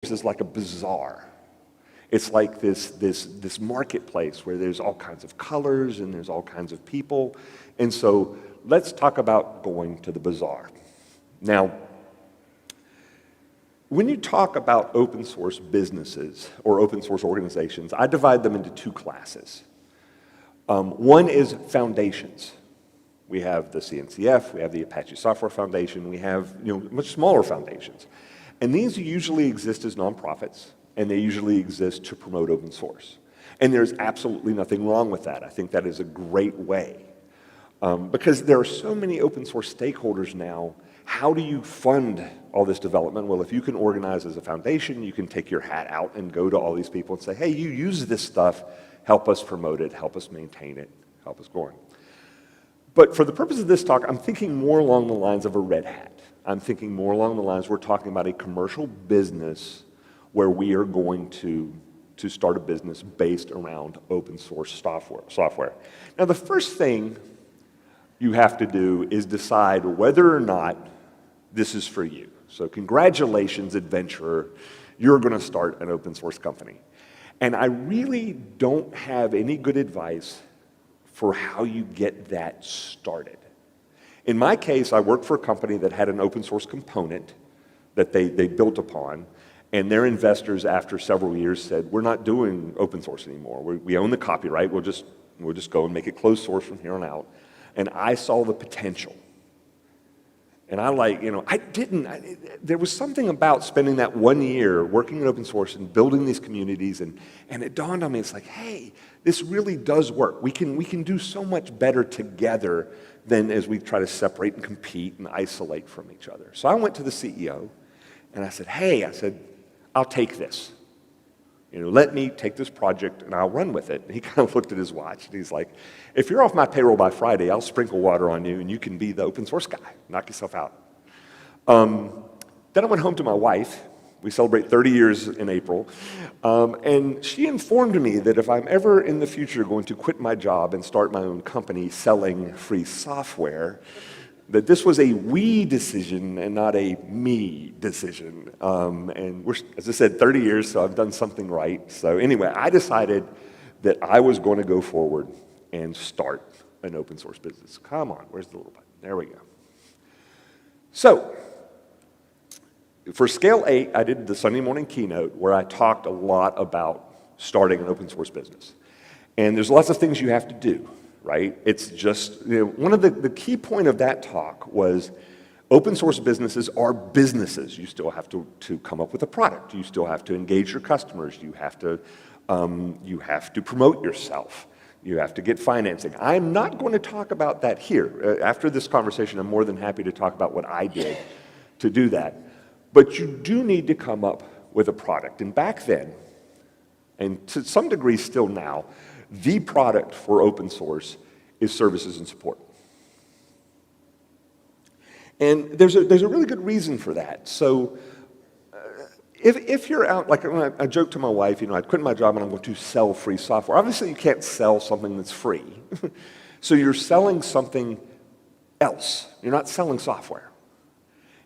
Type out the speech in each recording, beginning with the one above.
is like a bazaar. It's like this marketplace where there's all kinds of colors and there's all kinds of people. And so let's talk about going to the bazaar. Now, when you talk about open source businesses or open source organizations, I divide them into two classes. One is foundations. We have the CNCF, we have the Apache Software Foundation, we have much smaller foundations. And these usually exist as nonprofits, and they usually exist to promote open source. And there's absolutely nothing wrong with that. I think that is a great way. Because there are so many open source stakeholders now, how do you fund all this development? Well, if you can organize as a foundation, you can take your hat out and go to all these people and say, hey, you use this stuff, help us promote it, help us maintain it, help us go on. But for the purpose of this talk, I'm thinking more along the lines of a red hat. I'm thinking more along the lines, we're talking about a commercial business where we are going to start a business based around open source software. Now, the first thing you have to do is decide whether or not this is for you. So congratulations, adventurer, you're going to start an open source company. And I really don't have any good advice for how you get that started. In my case, I worked for a company that had an open source component that they built upon, and their investors, after several years, said, we're not doing open source anymore. We own the copyright. We'll just go and make it closed source from here on out. And I saw the potential. And there was something about spending that 1 year working in open source and building these communities, and it dawned on me, it's like, hey, this really does work. We can do so much better together than as we try to separate and compete and isolate from each other. So I went to the CEO, and I said, hey, I'll take this. Let me take this project and I'll run with it. And he kind of looked at his watch and he's like, if you're off my payroll by Friday, I'll sprinkle water on you and you can be the open source guy. Knock yourself out. Then I went home to my wife. We celebrate 30 years in April. And she informed me that if I'm ever in the future going to quit my job and start my own company selling free software, that this was a we decision and not a me decision. And we're, as I said, 30 years, so I've done something right. So anyway, I decided that I was going to go forward and start an open source business. Come on, where's the little button? There we go. So for Scale 8, I did the Sunday morning keynote where I talked a lot about starting an open source business. And there's lots of things you have to do. Right? It's just, one of the key point of that talk was open source businesses are businesses. You still have to come up with a product. You still have to engage your customers. You have to promote yourself. You have to get financing. I'm not going to talk about that here. After this conversation, I'm more than happy to talk about what I did to do that. But you do need to come up with a product. And back then, and to some degree still now, the product for open source is services and support. And there's a really good reason for that. So if you're out, like when I joked to my wife, I'd quit my job and I'm going to sell free software. Obviously, you can't sell something that's free. So you're selling something else. You're not selling software.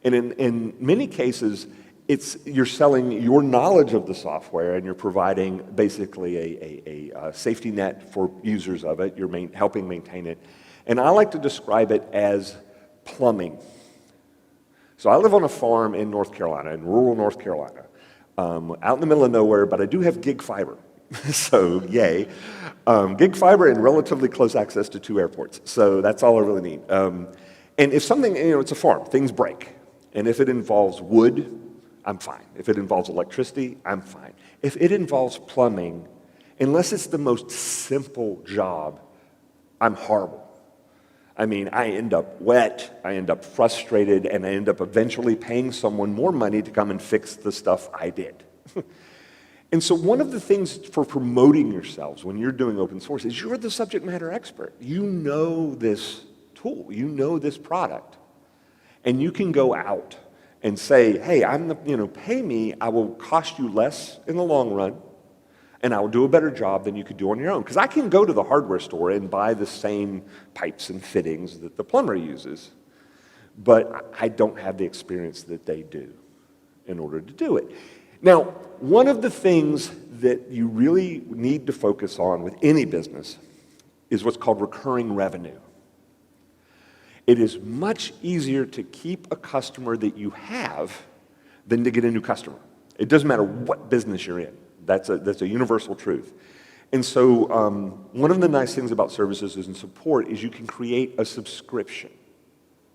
And in many cases, you're selling your knowledge of the software and you're providing basically a safety net for users of it. You're helping maintain it. And I like to describe it as plumbing. So I live on a farm in North Carolina, in rural North Carolina, out in the middle of nowhere, but I do have gig fiber. So yay. Gig fiber and relatively close access to 2 airports. So that's all I really need. And if something, it's a farm, things break. And if it involves wood, I'm fine. If it involves electricity, I'm fine. If it involves plumbing, unless it's the most simple job, I'm horrible. I end up wet, I end up frustrated, and I end up eventually paying someone more money to come and fix the stuff I did. And so one of the things for promoting yourselves when you're doing open source is you're the subject matter expert. You know this tool, you know this product, and you can go out and say, hey, pay me, I will cost you less in the long run, and I will do a better job than you could do on your own. Because I can go to the hardware store and buy the same pipes and fittings that the plumber uses, but I don't have the experience that they do in order to do it. Now, one of the things that you really need to focus on with any business is what's called recurring revenue. It is much easier to keep a customer that you have than to get a new customer. It doesn't matter what business you're in. That's a universal truth. And so one of the nice things about services and support is you can create a subscription,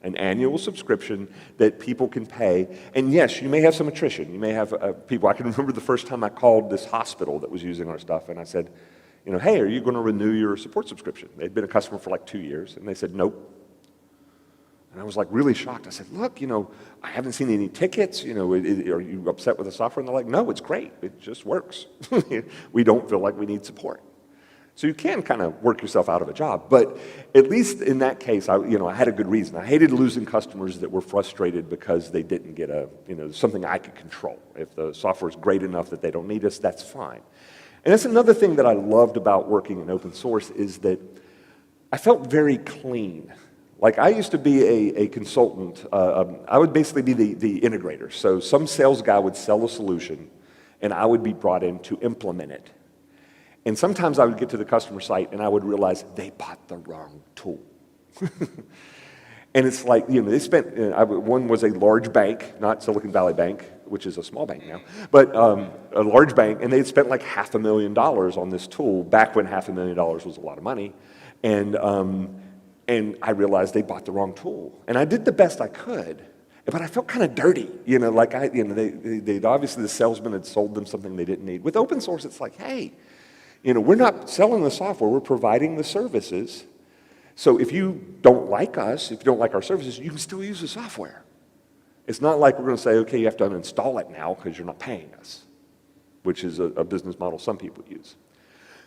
an annual subscription that people can pay. And yes, you may have some attrition. You may have people. I can remember the first time I called this hospital that was using our stuff, and I said, hey, are you going to renew your support subscription? They'd been a customer for like 2 years, and they said, nope. And I was like really shocked. I said, look, I haven't seen any tickets. Are you upset with the software? And they're like, no, it's great. It just works. We don't feel like we need support. So you can kind of work yourself out of a job. But at least in that case, I had a good reason. I hated losing customers that were frustrated because they didn't get something I could control. If the software is great enough that they don't need us, that's fine. And that's another thing that I loved about working in open source is that I felt very clean. Like I used to be a consultant. I would basically be the integrator. So some sales guy would sell a solution, and I would be brought in to implement it. And sometimes I would get to the customer site, and I would realize they bought the wrong tool. And it's like, they spent, one was a large bank, not Silicon Valley Bank, which is a small bank now, but a large bank, and they had spent like $500,000 on this tool back when $500,000 was a lot of money. And I realized they bought the wrong tool. And I did the best I could, but I felt kind of dirty. They obviously the salesman had sold them something they didn't need. With open source, it's like, hey, we're not selling the software, we're providing the services. So if you don't like us, if you don't like our services, you can still use the software. It's not like we're going to say, okay, you have to uninstall it now because you're not paying us, which is a business model some people use.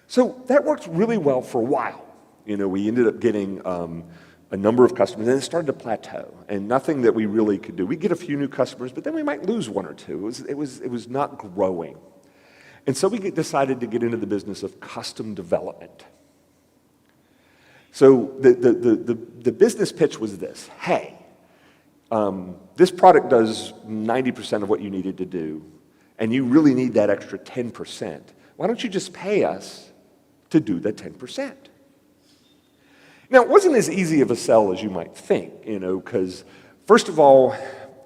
So that worked really well for a while. We ended up getting a number of customers, and it started to plateau, and nothing that we really could do. We'd get a few new customers, but then we might lose one or two. It was not growing. And so we decided to get into the business of custom development. So the business pitch was this: hey, this product does 90% of what you needed to do, and you really need that extra 10%. Why don't you just pay us to do the 10%? Now, it wasn't as easy of a sell as you might think, because first of all,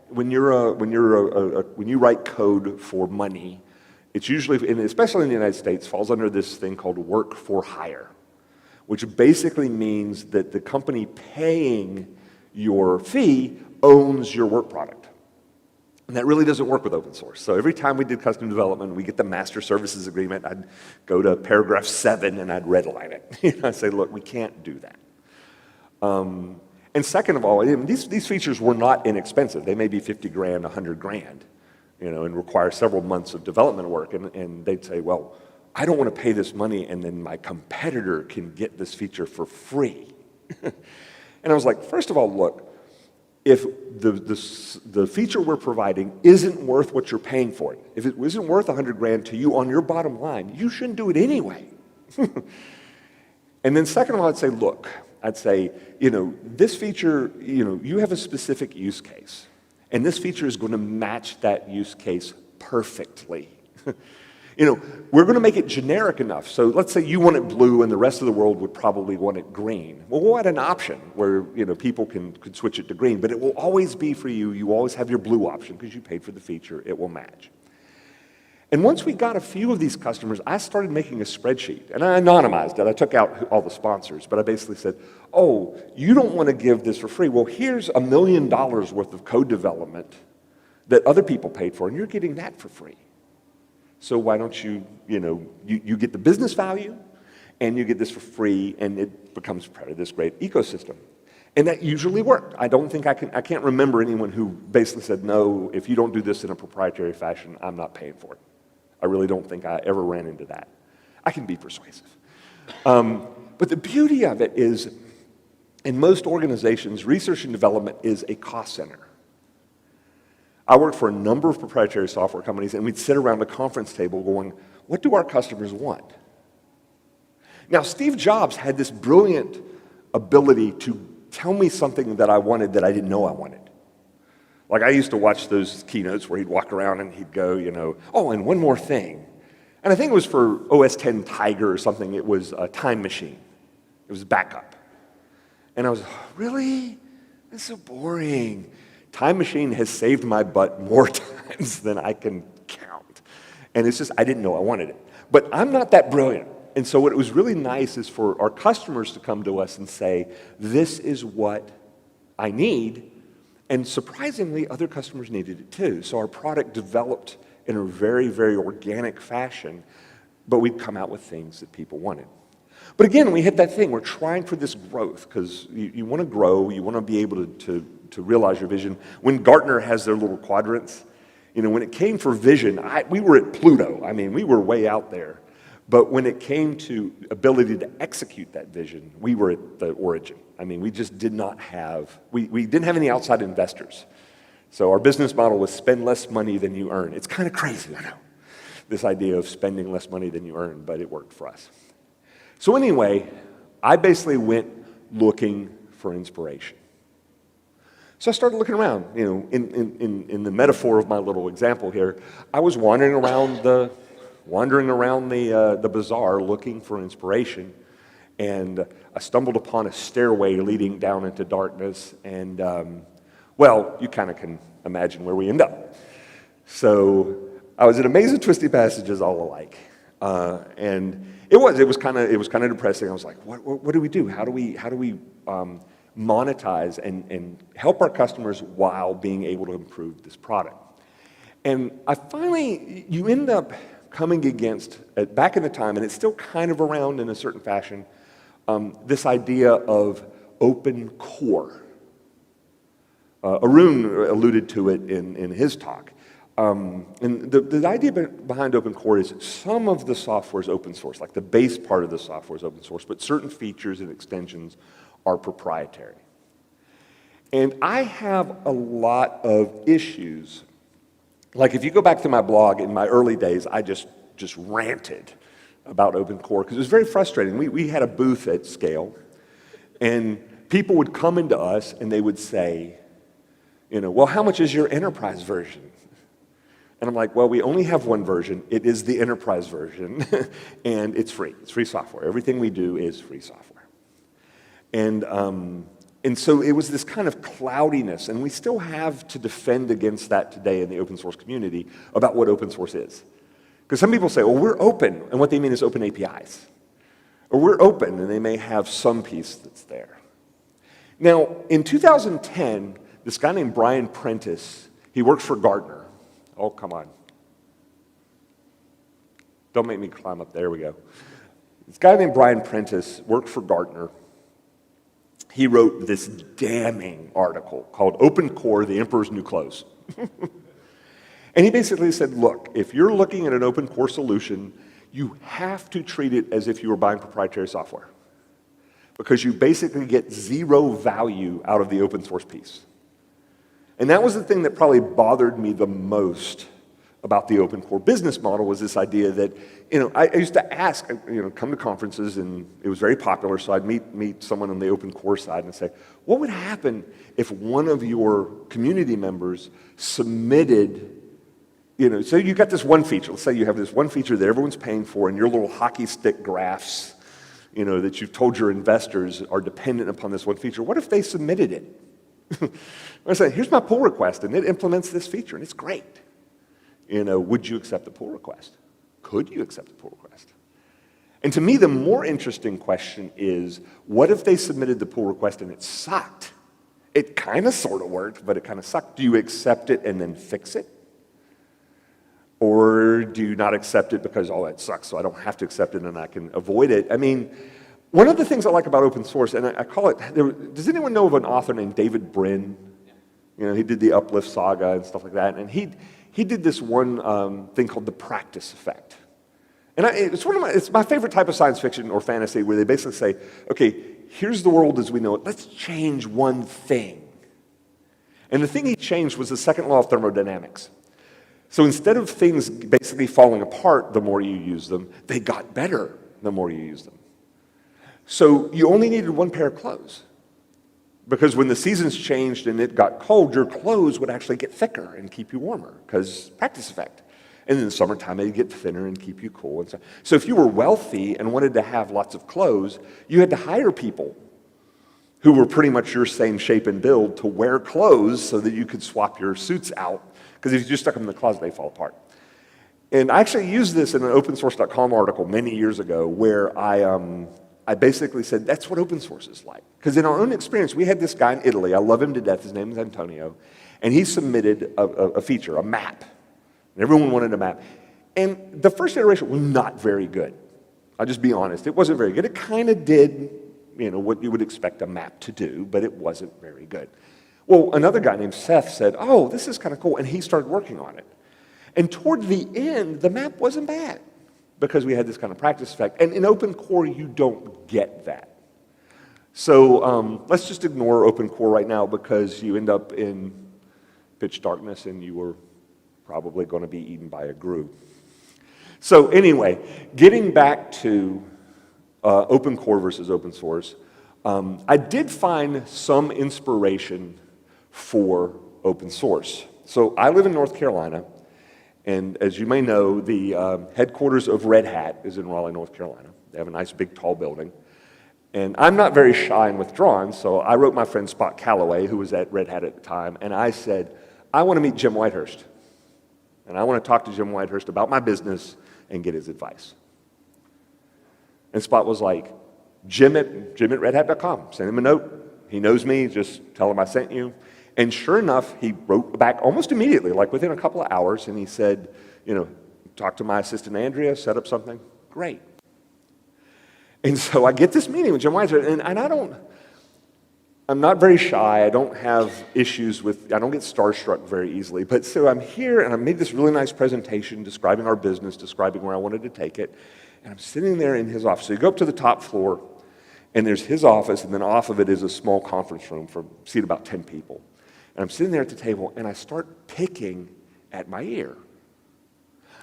when you write code for money, it's usually, and especially in the United States, falls under this thing called work for hire, which basically means that the company paying your fee owns your work product. And that really doesn't work with open source. So every time we did custom development, we get the master services agreement, I'd go to paragraph 7 and I'd redline it. I'd say, look, we can't do that. And second of all, these features were not inexpensive. They may be 50 grand, 100 grand, and require several months of development work. And they'd say, well, I don't want to pay this money and then my competitor can get this feature for free. And I was like, first of all, look, if the feature we're providing isn't worth what you're paying for it, if it isn't worth 100 grand to you on your bottom line, you shouldn't do it anyway. And then second of all, I'd say, look, this feature, you have a specific use case, and this feature is going to match that use case perfectly. We're going to make it generic enough. So let's say you want it blue and the rest of the world would probably want it green. Well, we'll add an option where, people can switch it to green, but it will always be for you. You always have your blue option because you paid for the feature. It will match. And once we got a few of these customers, I started making a spreadsheet, and I anonymized it. I took out all the sponsors, but I basically said, oh, you don't want to give this for free. Well, here's $1 million worth of code development that other people paid for, and you're getting that for free. So why don't you get the business value, and you get this for free, and it becomes part of this great ecosystem. And that usually worked. I can't remember anyone who basically said, no, if you don't do this in a proprietary fashion, I'm not paying for it. I really don't think I ever ran into that. I can be persuasive. But the beauty of it is, in most organizations, research and development is a cost center. I worked for a number of proprietary software companies, and we'd sit around a conference table going, what do our customers want? Now, Steve Jobs had this brilliant ability to tell me something that I wanted that I didn't know I wanted. Like I used to watch those keynotes where he'd walk around and he'd go, oh, and one more thing. And I think it was for OS 10 Tiger or something. It was a time machine. It was backup. And I was, really? That's so boring. Time machine has saved my butt more times than I can count. And it's just, I didn't know I wanted it. But I'm not that brilliant. And so what was really nice is for our customers to come to us and say, this is what I need. And surprisingly, other customers needed it too. So our product developed in a very, very organic fashion, but we'd come out with things that people wanted. But again, we hit that thing. We're trying for this growth because you want to grow. You want to be able to realize your vision. When Gartner has their little quadrants, when it came for vision, we were at Pluto. I mean, we were way out there. But when it came to ability to execute that vision, we were at the origin. I mean, we just did not have, we didn't have any outside investors. So our business model was spend less money than you earn. It's kind of crazy, I know, this idea of spending less money than you earn, but it worked for us. So anyway, I basically went looking for inspiration. So I started looking around, in the metaphor of my little example here. I was wandering around the bazaar looking for inspiration, and I stumbled upon a stairway leading down into darkness, and well, you kind of can imagine where we end up. So I was in a maze of twisty passages all alike, and it was kind of depressing. I was like, what do we do? How do we monetize and help our customers while being able to improve this product? And you end up coming against, back in the time, and it's still kind of around in a certain fashion, this idea of open core. Arun alluded to it in his talk. And the idea behind open core is some of the software is open source, like the base part of the software is open source, but certain features and extensions are proprietary. And I have a lot of issues. Like if you go back to my blog in my early days, I just ranted about open core because it was very frustrating. We had a booth at Scale, and people would come into us and they would say, well, how much is your enterprise version? And I'm like, well, we only have one version. It is the enterprise version, and it's free. It's free software. Everything we do is free software. And so it was this kind of cloudiness, and we still have to defend against that today in the open source community about what open source is. Because some people say, well, we're open, and what they mean is open APIs. Or we're open, and they may have some piece that's there. Now, in 2010, this guy named Brian Prentice, he works for Gartner. Oh, come on. Don't make me climb up. There we go. This guy named Brian Prentice worked for Gartner. He wrote this damning article called Open Core, the Emperor's New Clothes. And he basically said, look, if you're looking at an open core solution, you have to treat it as if you were buying proprietary software, because you basically get zero value out of the open source piece. And that was the thing that probably bothered me the most about the open core business model, was this idea that, I used to ask, come to conferences, and it was very popular, so I'd meet someone on the open core side and say, what would happen if one of your community members submitted, so you got this one feature, let's say you have this one feature that everyone's paying for, and your little hockey stick graphs, that you've told your investors are dependent upon this one feature. What if they submitted it? I say, here's my pull request, and it implements this feature, and it's great. Would you accept the pull request? Could you accept the pull request? And to me, the more interesting question is, what if they submitted the pull request and it sucked? It kind of sort of worked, but it kind of sucked. Do you accept it and then fix it? Or do you not accept it because, oh, it sucks, so I don't have to accept it and I can avoid it? I mean, one of the things I like about open source, and I call it, does anyone know of an author named David Brin? He did the Uplift saga and stuff like that, and he did this one thing called the practice effect. And it's my favorite type of science fiction or fantasy, where they basically say, okay, here's the world as we know it. Let's change one thing. And the thing he changed was the second law of thermodynamics. So instead of things basically falling apart the more you use them, they got better the more you use them. So you only needed one pair of clothes. Because when the seasons changed and it got cold, your clothes would actually get thicker and keep you warmer, because practice effect. And in the summertime, they'd get thinner and keep you cool. And so if you were wealthy and wanted to have lots of clothes, you had to hire people who were pretty much your same shape and build to wear clothes so that you could swap your suits out. Because if you just stuck them in the closet, they fall apart. And I actually used this in an opensource.com article many years ago where I basically said, that's what open source is like. Because in our own experience, we had this guy in Italy, I love him to death, his name is Antonio, and he submitted a feature, a map. And everyone wanted a map. And the first iteration was not very good. I'll just be honest, it wasn't very good. It kind of did, what you would expect a map to do, but it wasn't very good. Well, another guy named Seth said, oh, this is kind of cool, and he started working on it. And toward the end, the map wasn't bad, because we had this kind of practice effect. And in open core, you don't get that. So let's just ignore open core right now, because you end up in pitch darkness and you were probably going to be eaten by a grue. So anyway, getting back to open core versus open source, I did find some inspiration for open source. So I live in North Carolina, and as you may know, the headquarters of Red Hat is in Raleigh, North Carolina. They have a nice big tall building. And I'm not very shy and withdrawn, so I wrote my friend Spot Calloway, who was at Red Hat at the time, and I said, I want to meet Jim Whitehurst. And I want to talk to Jim Whitehurst about my business and get his advice. And Spot was like, Jim at redhat.com. Send him a note. He knows me. Just tell him I sent you. And sure enough, he wrote back almost immediately, like within a couple of hours, and he said, talk to my assistant Andrea, set up something. Great. And so I get this meeting with Jim Whitehurst, and I'm not very shy. I don't have issues I don't get starstruck very easily. But so I'm here, and I made this really nice presentation describing our business, describing where I wanted to take it. And I'm sitting there in his office. So you go up to the top floor, and there's his office, and then off of it is a small conference room for seat about 10 people. And I'm sitting there at the table, and I start picking at my ear.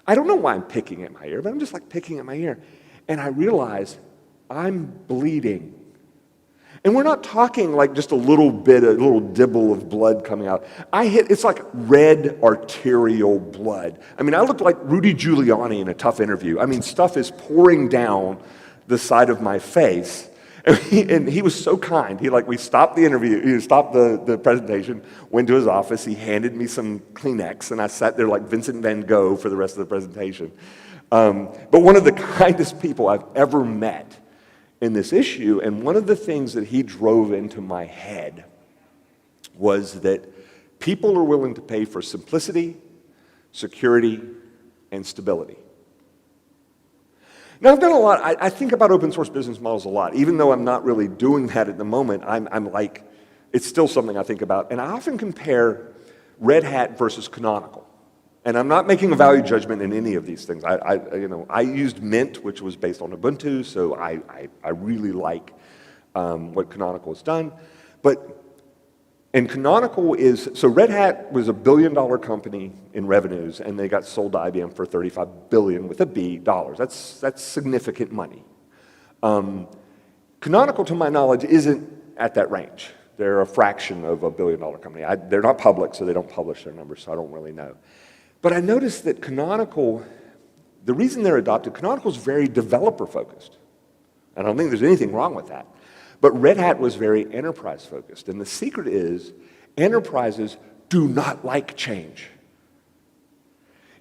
I don't know why I'm picking at my ear, but I'm just like picking at my ear. And I realize I'm bleeding. And we're not talking like just a little dibble of blood coming out. It's like red arterial blood. I mean, I looked like Rudy Giuliani in a tough interview. I mean, stuff is pouring down the side of my face. And he was so kind. We stopped the interview, he stopped the presentation, went to his office, he handed me some Kleenex, and I sat there like Vincent van Gogh for the rest of the presentation. But one of the kindest people I've ever met in this issue, and one of the things that he drove into my head was that people are willing to pay for simplicity, security, and stability. Now, I've done a lot. I think about open source business models a lot. Even though I'm not really doing that at the moment, I'm like, it's still something I think about. And I often compare Red Hat versus Canonical. And I'm not making a value judgment in any of these things. I used Mint, which was based on Ubuntu, so I really like what Canonical has done. And Canonical so Red Hat was $1 billion company in revenues, and they got sold to IBM for $35 billion with a B dollars. That's significant money. Canonical, to my knowledge, isn't at that range. They're a fraction of $1 billion company. They're not public, so they don't publish their numbers, so I don't really know. But I noticed that Canonical, the reason they're adopted, Canonical is very developer-focused. I don't think there's anything wrong with that. But Red Hat was very enterprise-focused. And the secret is enterprises do not like change.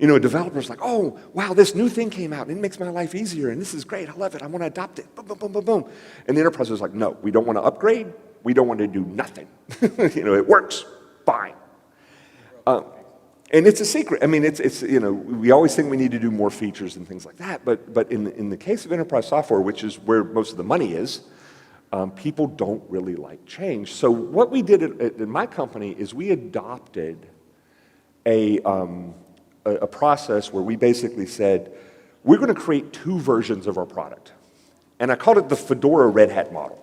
A developer's like, oh, wow, this new thing came out, and it makes my life easier, and this is great, I love it, I want to adopt it, boom, boom, boom, boom, boom. And the enterprise was like, no, we don't want to upgrade, we don't want to do nothing. It works, fine. And it's a secret. I mean, we always think we need to do more features and things like that, but in the case of enterprise software, which is where most of the money is, people don't really like change. So what we did in my company is we adopted a process where we basically said, we're going to create 2 versions of our product. And I called it the Fedora Red Hat model.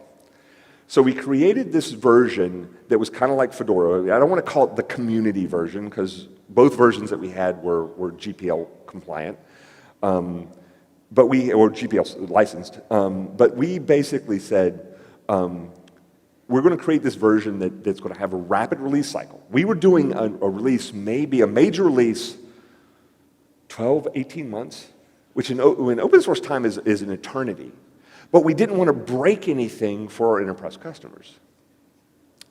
So we created this version that was kind of like Fedora. I don't want to call it the community version, because both versions that we had were GPL compliant, or GPL licensed. But we basically said, we're going to create this version that's going to have a rapid release cycle. We were doing a release, maybe a major release, 12, 18 months, which in open source time is an eternity. But we didn't want to break anything for our enterprise customers.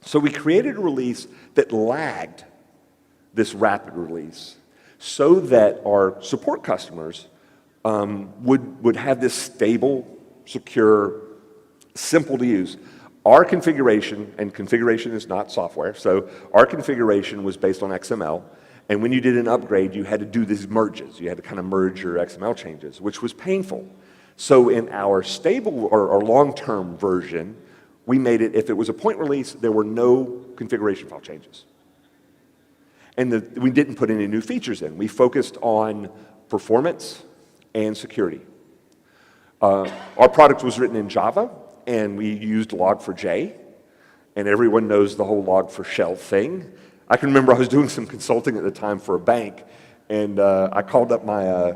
So we created a release that lagged this rapid release so that our support customers would have this stable, secure, simple to use. Our configuration, and configuration is not software, so our configuration was based on XML, and when you did an upgrade, you had to do these merges. You had to kind of merge your XML changes, which was painful. So in our stable or long-term version, we made it, if it was a point release, there were no configuration file changes. And we didn't put any new features in. We focused on performance and security. Our product was written in Java, and we used log4j, and everyone knows the whole log4shell thing. I can remember I was doing some consulting at the time for a bank, and I called up my,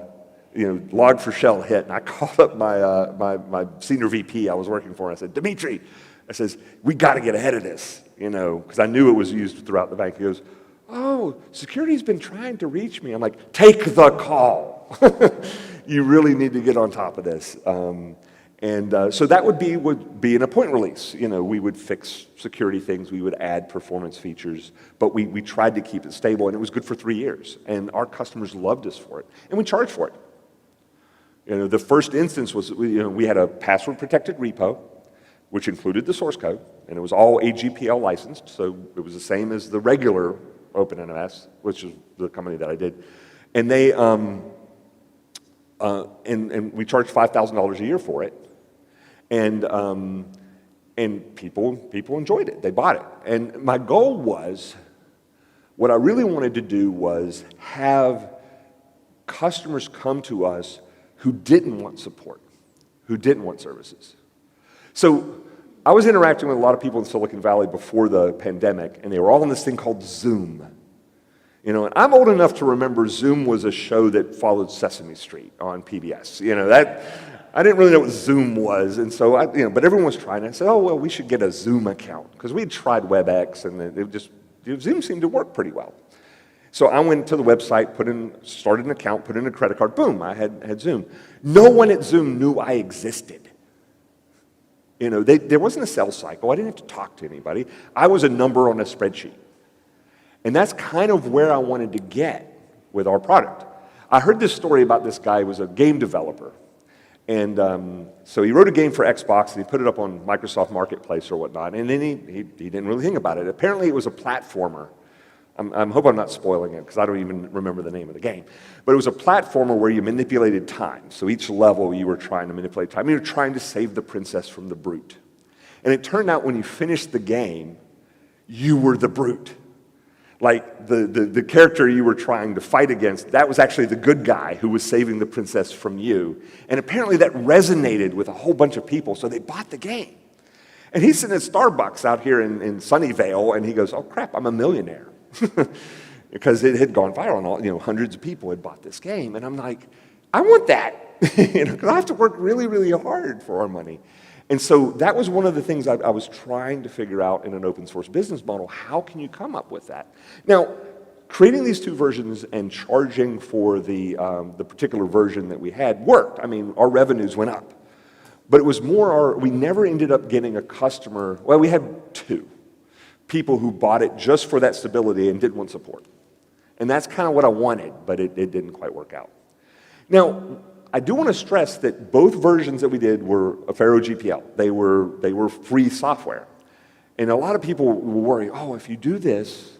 log4shell hit, and I called up my senior VP I was working for, and I said, Dimitri, I says, we got to get ahead of this, because I knew it was used throughout the bank. He goes, oh, security's been trying to reach me. I'm like, take the call. You really need to get on top of this. So that would be in a point release. We would fix security things, we would add performance features, but we tried to keep it stable, and it was good for 3 years. And our customers loved us for it, and we charged for it. The first instance was, we had a password-protected repo, which included the source code, and it was all AGPL licensed, so it was the same as the regular OpenNMS, which is the company that I did. And they, and we charged $5,000 a year for it. And people enjoyed it. They bought it. And my goal was, what I really wanted to do was have customers come to us who didn't want support, who didn't want services. So I was interacting with a lot of people in Silicon Valley before the pandemic, and they were all on this thing called Zoom. And I'm old enough to remember Zoom was a show that followed Sesame Street on PBS. I didn't really know what Zoom was, and so but everyone was trying it. I said, oh, well, we should get a Zoom account, because we'd tried WebEx, and Zoom seemed to work pretty well. So I went to the website, started an account, put in a credit card, boom, I had Zoom. No one at Zoom knew I existed. There wasn't a sales cycle. I didn't have to talk to anybody. I was a number on a spreadsheet. And that's kind of where I wanted to get with our product. I heard this story about this guy who was a game developer. And so he wrote a game for Xbox, and he put it up on Microsoft Marketplace or whatnot, and then he didn't really think about it. Apparently it was a platformer. I hope I'm not spoiling it, because I don't even remember the name of the game. But it was a platformer where you manipulated time. So each level you were trying to manipulate time. You were trying to save the princess from the brute. And it turned out when you finished the game, you were the brute. Like the character you were trying to fight against, that was actually the good guy who was saving the princess from you. And apparently that resonated with a whole bunch of people, so they bought the game. And he's sitting at Starbucks out here in Sunnyvale, and he goes, oh crap, I'm a millionaire. Because it had gone viral, and all, hundreds of people had bought this game. And I'm like, I want that, because I have to work really, really hard for our money. And so that was one of the things I was trying to figure out in an open source business model. How can you come up with that? Now, creating these two versions and charging for the particular version that we had worked. I mean, our revenues went up. But it was more we never ended up getting a customer. Well, we had two people who bought it just for that stability and didn't want support. And that's kind of what I wanted, but it didn't quite work out. Now, I do want to stress that both versions that we did were a Pharaoh GPL. They were free software. And a lot of people will worry, oh, if you do this,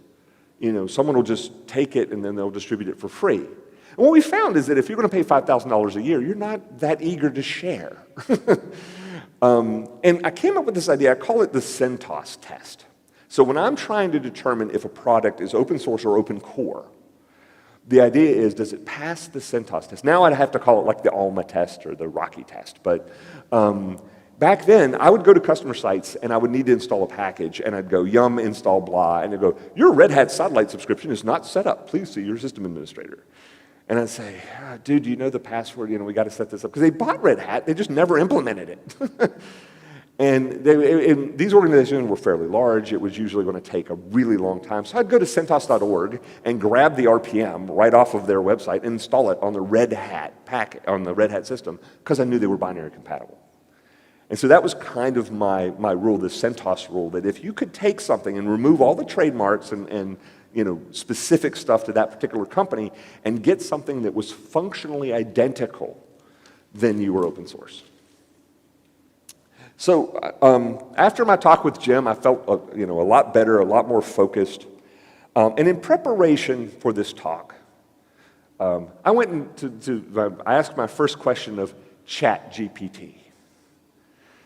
someone will just take it and then they'll distribute it for free. And what we found is that if you're going to pay $5,000 a year, you're not that eager to share. And I came up with this idea. I call it the CentOS test. So when I'm trying to determine if a product is open source or open core, the idea is, does it pass the CentOS test? Now I'd have to call it like the Alma test or the Rocky test. But back then, I would go to customer sites and I would need to install a package, and I'd go yum install blah, and they'd go, your Red Hat Satellite subscription is not set up. Please see your system administrator. And I'd say, dude, do you know the password? We got to set this up. Because they bought Red Hat, they just never implemented it. And these organizations were fairly large. It was usually going to take a really long time. So I'd go to CentOS.org and grab the RPM right off of their website and install it on the Red Hat system, because I knew they were binary compatible. And so that was kind of my rule, the CentOS rule, that if you could take something and remove all the trademarks and specific stuff to that particular company and get something that was functionally identical, then you were open source. So after my talk with Jim, I felt a lot better, a lot more focused. And in preparation for this talk, I went I asked my first question of ChatGPT.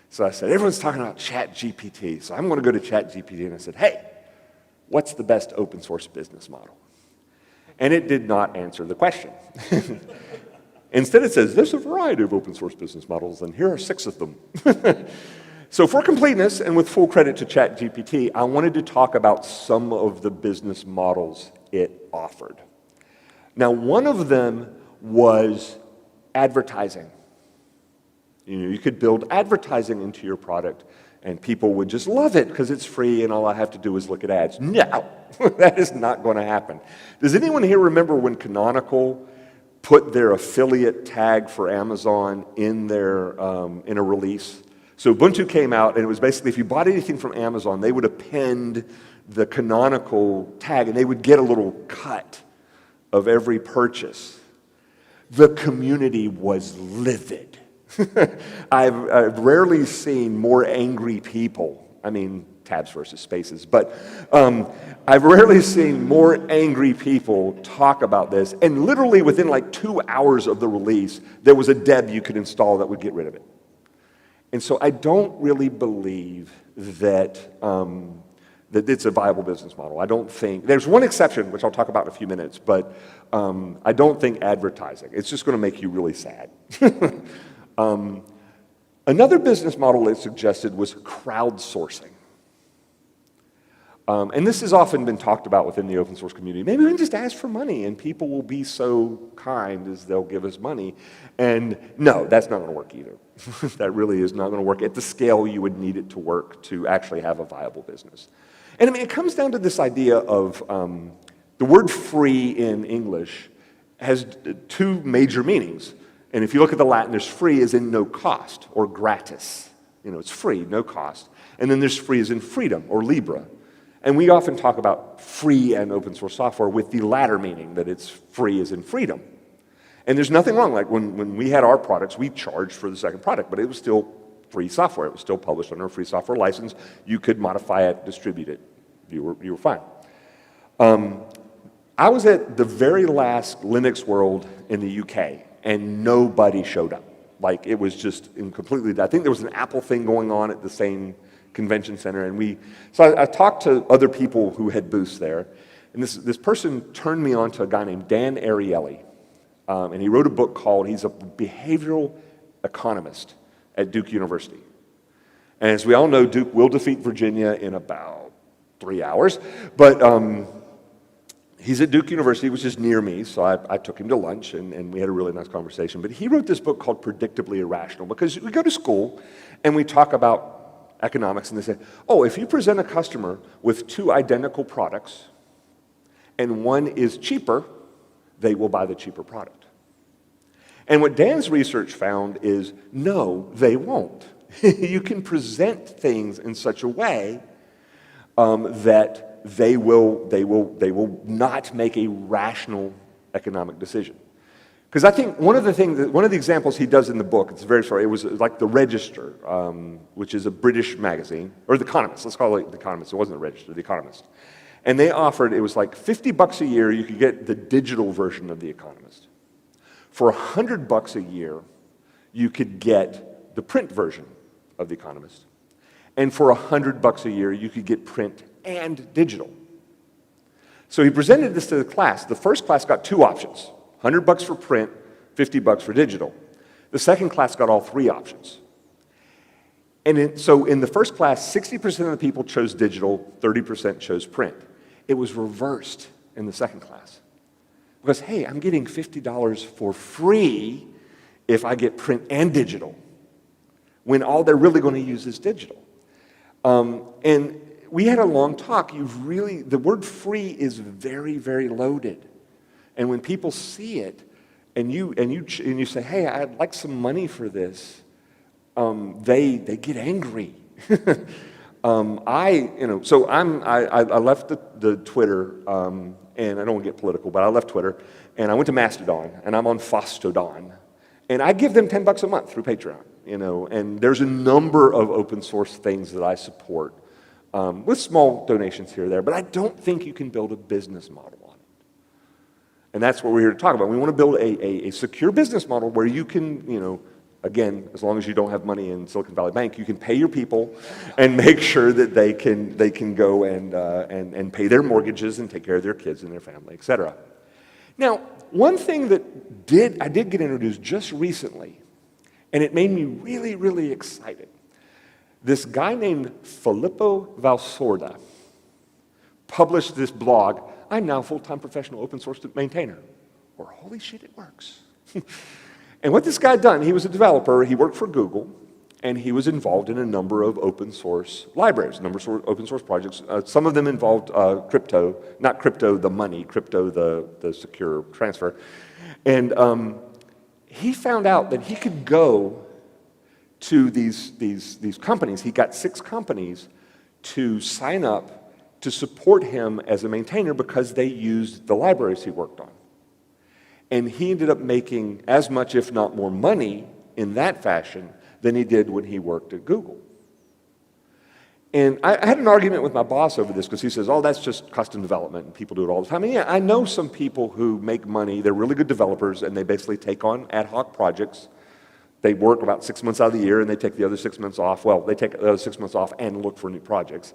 So I said, everyone's talking about ChatGPT, so I'm going to go to ChatGPT, and I said, hey, what's the best open source business model? And it did not answer the question. Instead, it says, there's a variety of open source business models, and here are 6 of them. So for completeness, and with full credit to ChatGPT, I wanted to talk about some of the business models it offered. Now, one of them was advertising. You could build advertising into your product, and people would just love it because it's free and all I have to do is look at ads. No, that is not going to happen. Does anyone here remember when Canonical put their affiliate tag for Amazon in their in a release? So Ubuntu came out, and it was basically if you bought anything from Amazon, they would append the Canonical tag, and they would get a little cut of every purchase. The community was livid. I've rarely seen more angry people. I mean, tabs versus spaces, but I've rarely seen more angry people talk about this. And literally within like 2 hours of the release, there was a deb you could install that would get rid of it. And so I don't really believe that that it's a viable business model. I don't think, there's one exception, which I'll talk about in a few minutes, but I don't think advertising. It's just going to make you really sad. Another business model it suggested was crowdsourcing. And this has often been talked about within the open source community. Maybe we can just ask for money and people will be so kind as they'll give us money. And no, that's not going to work either. That really is not going to work at the scale you would need it to work to actually have a viable business. And I mean, it comes down to this idea of the word free in English has 2 major meanings. And if you look at the Latin, there's free as in no cost, or gratis. It's free, no cost. And then there's free as in freedom, or Libra. And we often talk about free and open source software with the latter meaning, that it's free as in freedom. And there's nothing wrong. Like when we had our products, we charged for the second product, but it was still free software. It was still published under a free software license. You could modify it, distribute it. You were fine. I was at the very last Linux World in the UK, and nobody showed up. Like, it was just completely, I think there was an Apple thing going on at the same convention center, and so I talked to other people who had booths there, and this person turned me on to a guy named Dan Ariely, and he wrote a book called, he's a behavioral economist at Duke University. And as we all know, Duke will defeat Virginia in about 3 hours, but he's at Duke University, which is near me, so I took him to lunch, and we had a really nice conversation. But he wrote this book called Predictably Irrational, because we go to school, and we talk about economics, and they say, oh, if you present a customer with 2 identical products, and one is cheaper, they will buy the cheaper product. And what Dan's research found is, no, they won't. You can present things in such a way that they will not make a rational economic decision. Because I think one of the examples he does in the book, it's very short, it was like The Register, which is a British magazine, or The Economist, let's call it The Economist, it wasn't The Register, The Economist. And they offered, it was like $50 a year, you could get the digital version of The Economist. For $100 a year, you could get the print version of The Economist. And for $100 a year, you could get print and digital. So he presented this to the class. The first class got 2 options, $100 for print, $50 for digital. The second class got all 3 options. And so in the first class, 60% of the people chose digital, 30% chose print. It was reversed in the second class. Because, hey, I'm getting $50 for free if I get print and digital. when all they're really going to use is digital. And we had a long talk. The word free is very, very loaded. And when people see it, and you say, hey, I'd like some money for this, they get angry. I left the Twitter, and I don't want to get political, but I left Twitter, and I went to Mastodon, and I'm on Fostodon, and I give them $10 a month through Patreon, and there's a number of open source things that I support with small donations here or there, but I don't think you can build a business model on it. And that's what we're here to talk about. We want to build a secure business model where you can, again, as long as you don't have money in Silicon Valley Bank, you can pay your people and make sure that they can go and pay their mortgages and take care of their kids and their family, et cetera. Now, one thing that I did get introduced just recently, and it made me really, really excited. This guy named Filippo Valsorda published this blog, I'm now a full-time professional open source maintainer. Or, holy shit, it works. And what this guy had done, he was a developer, he worked for Google, and he was involved in a number of open source libraries, a number of open source projects. Some of them involved crypto, not crypto the money, crypto the secure transfer. And he found out that he could go to these companies. He got 6 companies to sign up to support him as a maintainer because they used the libraries he worked on. And he ended up making as much, if not more, money in that fashion than he did when he worked at Google. And I had an argument with my boss over this because he says, oh, that's just custom development and people do it all the time. And yeah, I know some people who make money, they're really good developers, and they basically take on ad hoc projects. They work about 6 months out of the year and they take the other 6 months off. Well, they take the other 6 months off and look for new projects.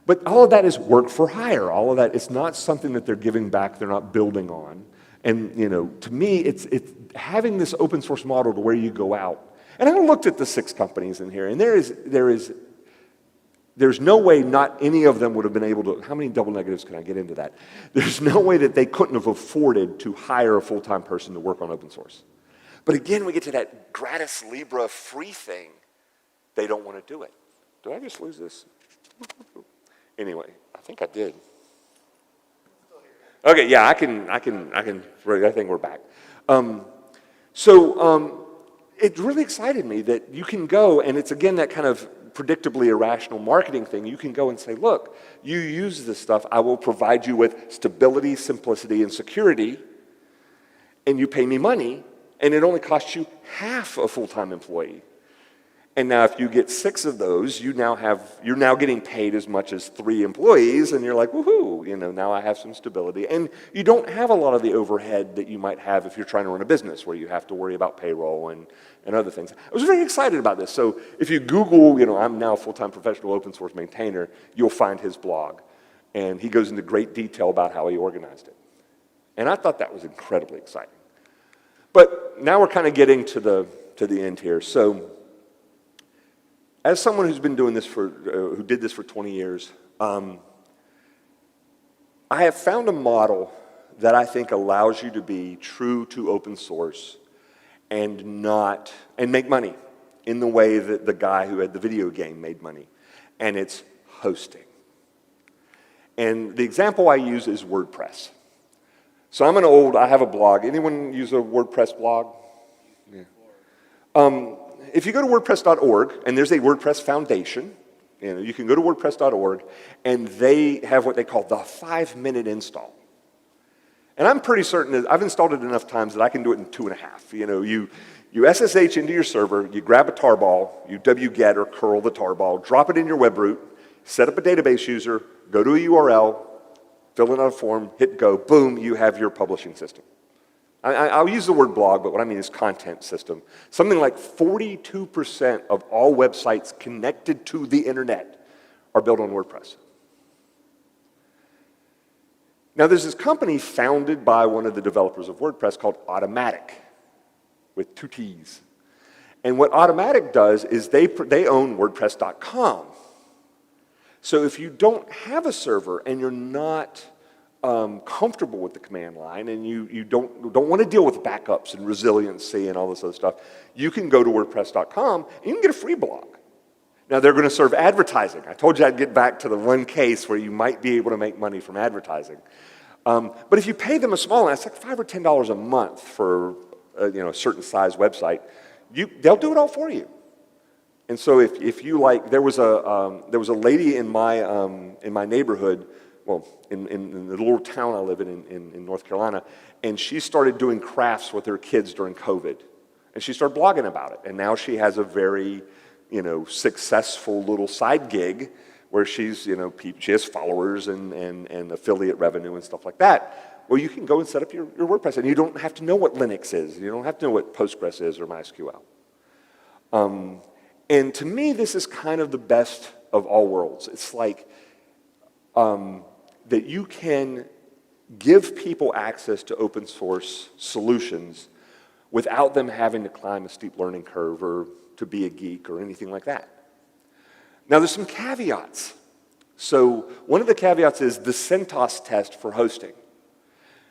But all of that is work for hire. All of that, it's not something that they're giving back, they're not building on. And, to me, it's having this open source model to where you go out. And I looked at the 6 companies in here, and there's no way not any of them would have been able to, how many double negatives can I get into that? There's no way that they couldn't have afforded to hire a full-time person to work on open source. But again, we get to that gratis Libra free thing. They don't want to do it. Did I just lose this? Anyway, I think I did. Okay, yeah, I think we're back. It really excited me that you can go, and it's again that kind of predictably irrational marketing thing. You can go and say, look, you use this stuff, I will provide you with stability, simplicity, and security, and you pay me money, and it only costs you half a full-time employee. And now if you get 6 of those, you're now getting paid as much as 3 employees, and you're like, woohoo, now I have some stability. And you don't have a lot of the overhead that you might have if you're trying to run a business where you have to worry about payroll and other things. I was very excited about this. So if you Google, I'm now a full-time professional open source maintainer, you'll find his blog. And he goes into great detail about how he organized it. And I thought that was incredibly exciting. But now we're kind of getting to the end here. So as someone who's been doing this who did this for 20 years, I have found a model that I think allows you to be true to open source and make money in the way that the guy who had the video game made money, and it's hosting. And the example I use is WordPress. So I have a blog. Anyone use a WordPress blog? Yeah. If you go to WordPress.org, and there's a WordPress Foundation, you can go to WordPress.org, and they have what they call the 5-minute install. And I'm pretty certain that I've installed it enough times that I can do it in 2.5. You SSH into your server, you grab a tarball, you wget or curl the tarball, drop it in your web root, set up a database user, go to a URL, fill in a form, hit go, boom, you have your publishing system. I'll use the word blog, but what I mean is content system. Something like 42% of all websites connected to the internet are built on WordPress. Now there's this company founded by one of the developers of WordPress called Automatic, with 2 T's. And what Automatic does is they own WordPress.com. So if you don't have a server and you're not comfortable with the command line and you don't want to deal with backups and resiliency and all this other stuff, you can go to WordPress.com and you can get a free blog. Now, they're going to serve advertising. I told you I'd get back to the one case where you might be able to make money from advertising. But if you pay them a small amount, it's like $5 or $10 a month for a certain size website, they'll do it all for you. And so if you like, there was a lady in my neighborhood, well, in the little town I live in North Carolina, and she started doing crafts with her kids during COVID. And she started blogging about it. And now she has a very, successful little side gig where she has followers and affiliate revenue and stuff like that. Well, you can go and set up your WordPress, and you don't have to know what Linux is. You don't have to know what Postgres is or MySQL. And to me, this is kind of the best of all worlds. It's like that you can give people access to open source solutions without them having to climb a steep learning curve or to be a geek or anything like that. Now, there's some caveats. So one of the caveats is the CentOS test for hosting.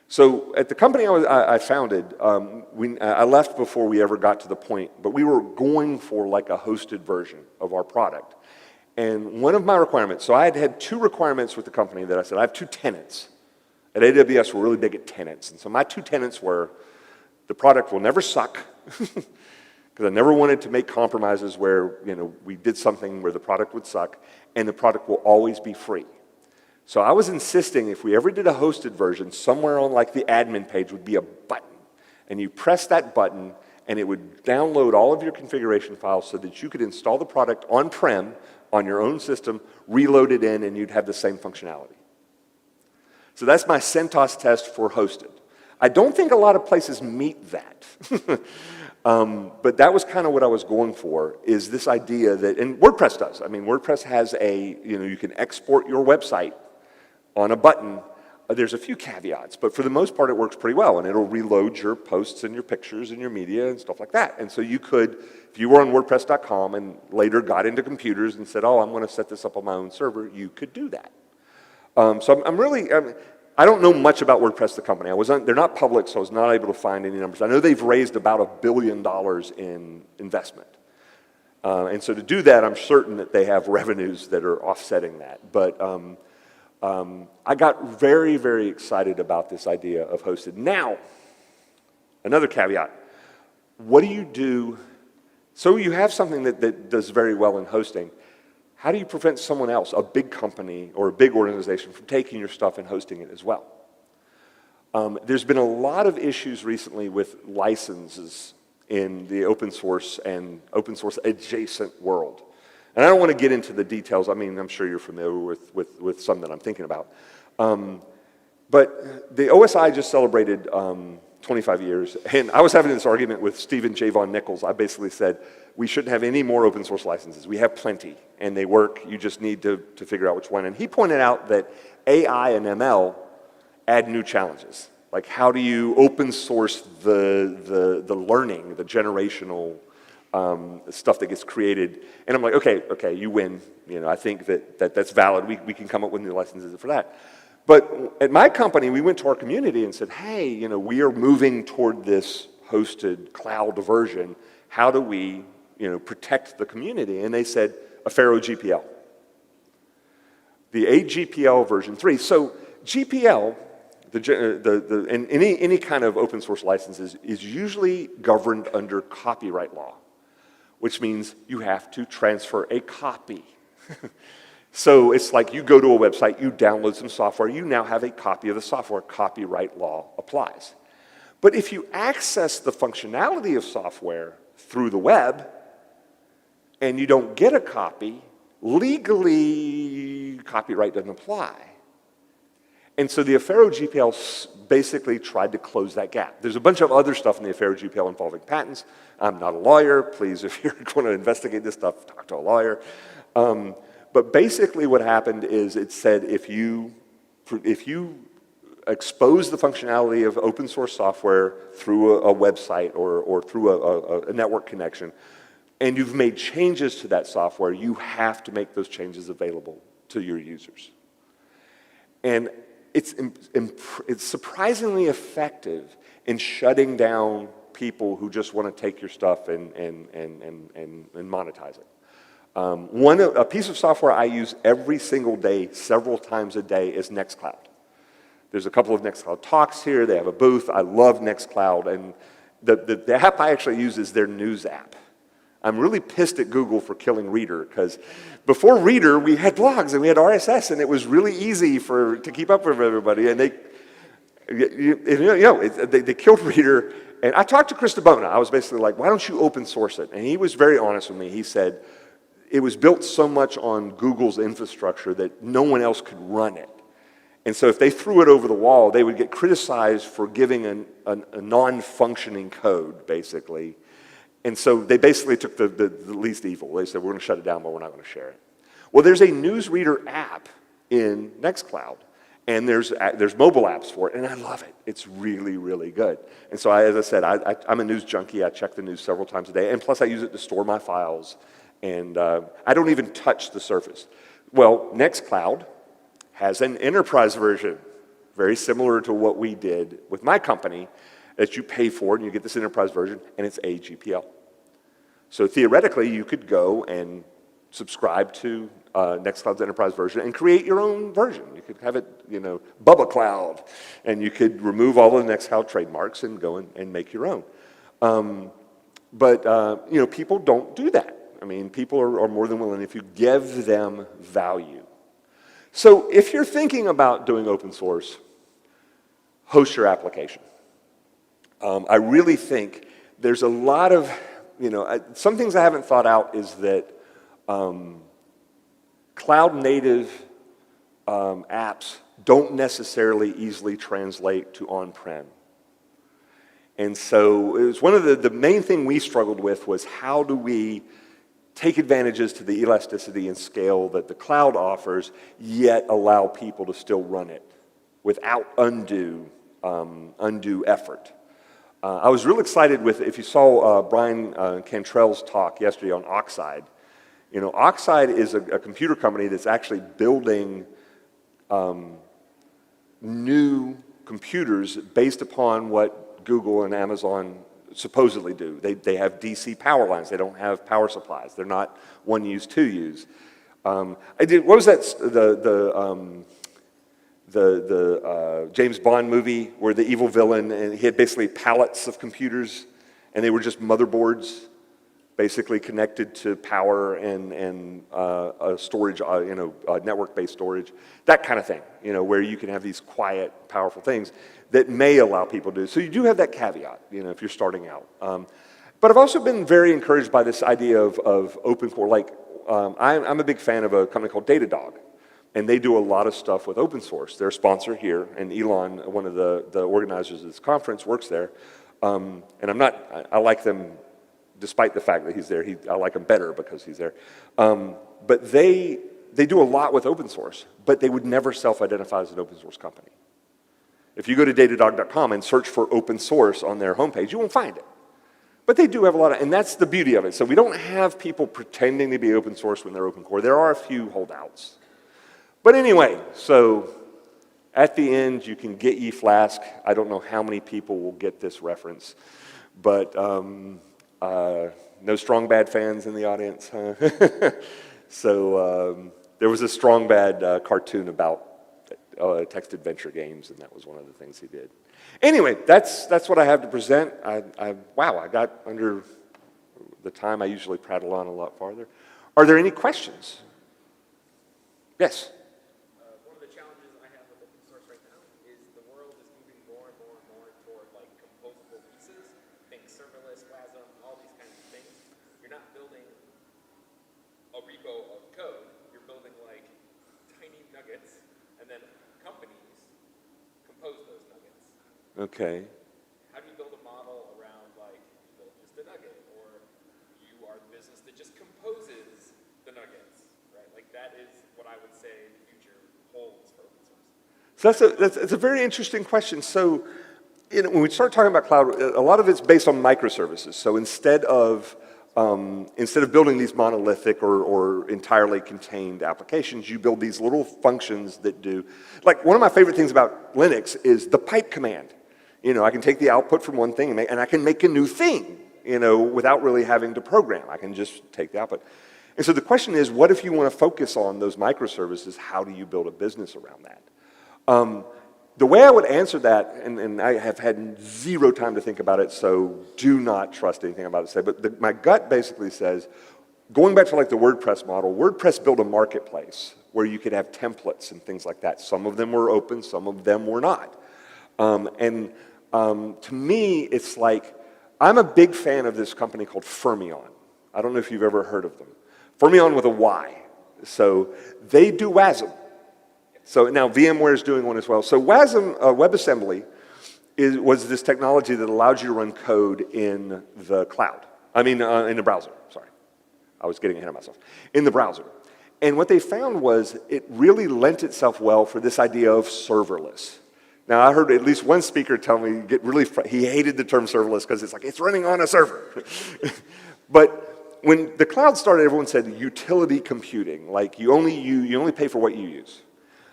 So at the company I founded, I left before we ever got to the point, but we were going for like a hosted version of our product. And one of my requirements, so I had two requirements with the company that I said, I have two tenants. At AWS, we're really big at tenants. And so my two tenants were, the product will never suck, because I never wanted to make compromises where we did something where the product would suck, and the product will always be free. So I was insisting if we ever did a hosted version, somewhere on like the admin page would be a button. And you press that button, and it would download all of your configuration files so that you could install the product on-prem on your own system, reload it in, and you'd have the same functionality. So that's my CentOS test for hosted. I don't think a lot of places meet that. But that was kind of what I was going for, is this idea that, and WordPress does. I mean, WordPress has you can export your website on a button. There's a few caveats, but for the most part, it works pretty well, and it'll reload your posts and your pictures and your media and stuff like that. And so you could, if you were on WordPress.com and later got into computers and said, oh, I'm going to set this up on my own server, you could do that. So I don't know much about WordPress, the company. They're not public, so I was not able to find any numbers. I know they've raised about $1 billion in investment. And so to do that, I'm certain that they have revenues that are offsetting that. But I got very, very excited about this idea of hosted. Now, another caveat. What do you do? So you have something that does very well in hosting. How do you prevent someone else, a big company or a big organization, from taking your stuff and hosting it as well? There's been a lot of issues recently with licenses in the open source and open source adjacent world. And I don't want to get into the details. I mean, I'm sure you're familiar with some that I'm thinking about. But the OSI just celebrated 25 years, and I was having this argument with Stephen J. Von Nichols. I basically said, we shouldn't have any more open source licenses. We have plenty, and they work. You just need to figure out which one. And he pointed out that AI and ML add new challenges. Like, how do you open source the learning, the generational stuff that gets created? And I'm like, okay, you win. I think that's valid. We can come up with new licenses for that. But at my company, we went to our community and said, hey, we are moving toward this hosted cloud version. How do we, protect the community? And they said, Affero GPL. The AGPL version 3. So GPL, and any kind of open source licenses is usually governed under copyright law, which means you have to transfer a copy. So it's like you go to a website, you download some software, you now have a copy of the software. Copyright law applies. But if you access the functionality of software through the web and you don't get a copy, legally copyright doesn't apply. And so the Affero GPL basically tried to close that gap. There's a bunch of other stuff in the Affero GPL involving patents. I'm not a lawyer. Please, if you're going to investigate this stuff, talk to a lawyer. But basically what happened is it said if you expose the functionality of open source software through a website or through a network connection, and you've made changes to that software, you have to make those changes available to your users. And it's surprisingly effective in shutting down people who just want to take your stuff and monetize it. A piece of software I use every single day, several times a day, is Nextcloud. There's a couple of Nextcloud talks here. They have a booth. I love Nextcloud. And the app I actually use is their news app. I'm really pissed at Google for killing Reader, because before Reader, we had blogs and we had RSS, and it was really easy to keep up with everybody. And they killed Reader. And I talked to Chris DeBona. I was basically like, why don't you open source it? And he was very honest with me. He said, it was built so much on Google's infrastructure that no one else could run it. And so if they threw it over the wall, they would get criticized for giving a non-functioning code, basically. And so they basically took the least evil. They said, we're going to shut it down, but we're not going to share it. Well, there's a newsreader app in Nextcloud, and there's mobile apps for it, and I love it. It's really, really good. And so, as I said, I'm a news junkie. I check the news several times a day, and plus I use it to store my files, and I don't even touch the surface. Well, Nextcloud has an enterprise version, very similar to what we did with my company, that you pay for, and you get this enterprise version, and it's AGPL. So theoretically, you could go and subscribe to Nextcloud's enterprise version and create your own version. You could have it, Bubba Cloud, and you could remove all of the Nextcloud trademarks and go and make your own. But people don't do that. I mean, people are more than willing if you give them value. So if you're thinking about doing open source, host your application. I really think there's a lot of, some things I haven't thought out is that cloud native apps don't necessarily easily translate to on-prem. And so it was one of the main thing we struggled with was how do we take advantages to the elasticity and scale that the cloud offers, yet allow people to still run it without undue effort. I was real excited if you saw Brian Cantrell's talk yesterday on Oxide. Oxide is a computer company that's actually building new computers based upon what Google and Amazon supposedly do. They have DC power lines. They don't have power supplies. They're not one use, two use. What was that? The James Bond movie where the evil villain, and he had basically pallets of computers, and they were just motherboards, basically connected to power and storage, network-based storage, that kind of thing, where you can have these quiet, powerful things that may allow people to do. So you do have that caveat, if you're starting out. But I've also been very encouraged by this idea of open core. I'm a big fan of a company called Datadog, and they do a lot of stuff with open source. They're a sponsor here, and Elon, one of the organizers of this conference, works there. And I like them despite the fact that he's there. I like him better because he's there. But they do a lot with open source, but they would never self-identify as an open source company. If you go to datadog.com and search for open source on their homepage, you won't find it. But they do have a lot and that's the beauty of it. So we don't have people pretending to be open source when they're open core. There are a few holdouts. But anyway, so at the end, you can get ye Flask. I don't know how many people will get this reference, but no Strong Bad fans in the audience, huh? So there was a Strong Bad cartoon about text adventure games, and that was one of the things he did. Anyway, that's what I have to present. Wow, I got under the time. I usually prattle on a lot farther. Are there any questions? Yes? One of the challenges I have with open source right now is the world is moving more and more and more toward composable pieces, think serverless, WASM, all these kinds of things. You're not building a repo of code. You're building tiny nuggets, and then companies compose those nuggets. Okay. How do you build a model around you build just a nugget, or you are the business that just composes the nuggets, right? That is what I would say the future holds for open source. So that's a very interesting question. So when we start talking about cloud, a lot of it's based on microservices. So instead of instead of building these monolithic or entirely contained applications, you build these little functions that do, like one of my favorite things about Linux is the pipe command. You know, I can take the output from one thing and I can make a new thing, you know, without really having to program. I can just take the output. And so the question is, what if you want to focus on those microservices? How do you build a business around that? The way I would answer that, and I have had zero time to think about it, so do not trust anything I'm about to say, but my gut basically says, going back to like the WordPress model, WordPress built a marketplace where you could have templates and things like that. Some of them were open, some of them were not. To me, it's like, I'm a big fan of this company called Fermyon. I don't know if you've ever heard of them. Fermyon with a Y. So they do WASM. So now VMware is doing one as well. So WASM, WebAssembly, was this technology that allowed you to run code in the cloud. I mean, in the browser, sorry. I was getting ahead of myself. In the browser. And what they found was it really lent itself well for this idea of serverless. Now, I heard at least one speaker tell me he hated the term serverless because it's like, it's running on a server. But when the cloud started, everyone said utility computing, like you only pay for what you use.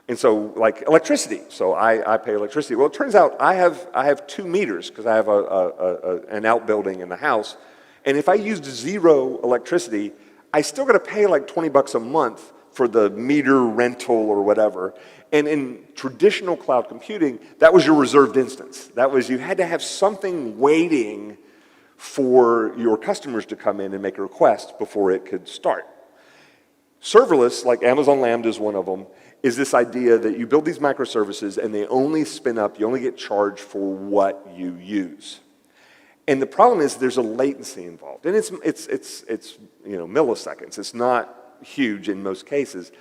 And so, like electricity, so I pay electricity. Well, it turns out I have 2 meters because I have an outbuilding in the house, and if I used 0 electricity, I still got to pay like $20 a month for the meter rental or whatever. And in traditional cloud computing, that was your reserved instance. That was, you had to have something waiting for your customers to come in and make a request before it could start. Serverless, like Amazon Lambda is one of them, is this idea that you build these microservices and they only spin up, you only get charged for what you use. And the problem is there's a latency involved. And it's you know, milliseconds. It's not huge in most cases.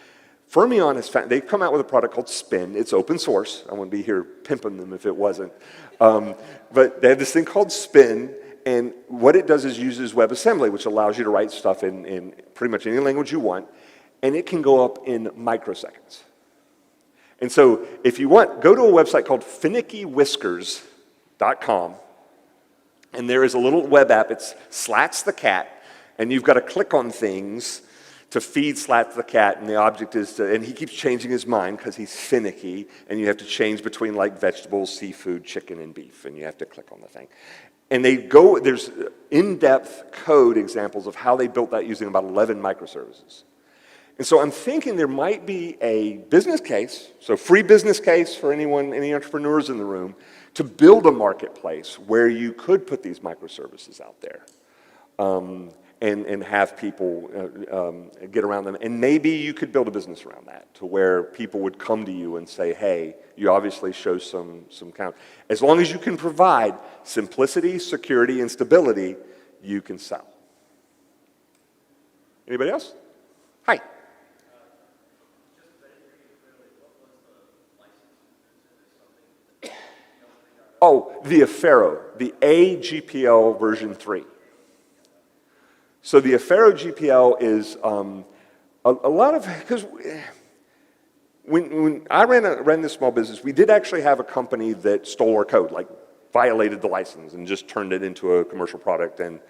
Fermyon has found, they've come out with a product called Spin. It's open source. I wouldn't be here pimping them if it wasn't. But they have this thing called Spin, and what it does is uses WebAssembly, which allows you to write stuff in pretty much any language you want, and it can go up in microseconds. And so if you want, go to a website called finickyWhiskers.com, and there is a little web app. It's Slats the cat, and you've got to click on things to feed Slats the cat, and the object is to, and he keeps changing his mind because he's finicky, and you have to change between like vegetables, seafood, chicken, and beef, and you have to click on the thing. And there's in-depth code examples of how they built that using about 11 microservices. And so I'm thinking there might be a business case, so free business case for anyone, any entrepreneurs in the room, to build a marketplace where you could put these microservices out there and have people get around them. And maybe you could build a business around that to where people would come to you and say, hey, you obviously show some count. As long as you can provide simplicity, security, and stability, you can sell. Anybody else? Hi. Oh, the Affero, the AGPL version 3. So the Affero GPL is a lot of, because when I ran this small business, we did actually have a company that stole our code, like violated the license and just turned it into a commercial product. And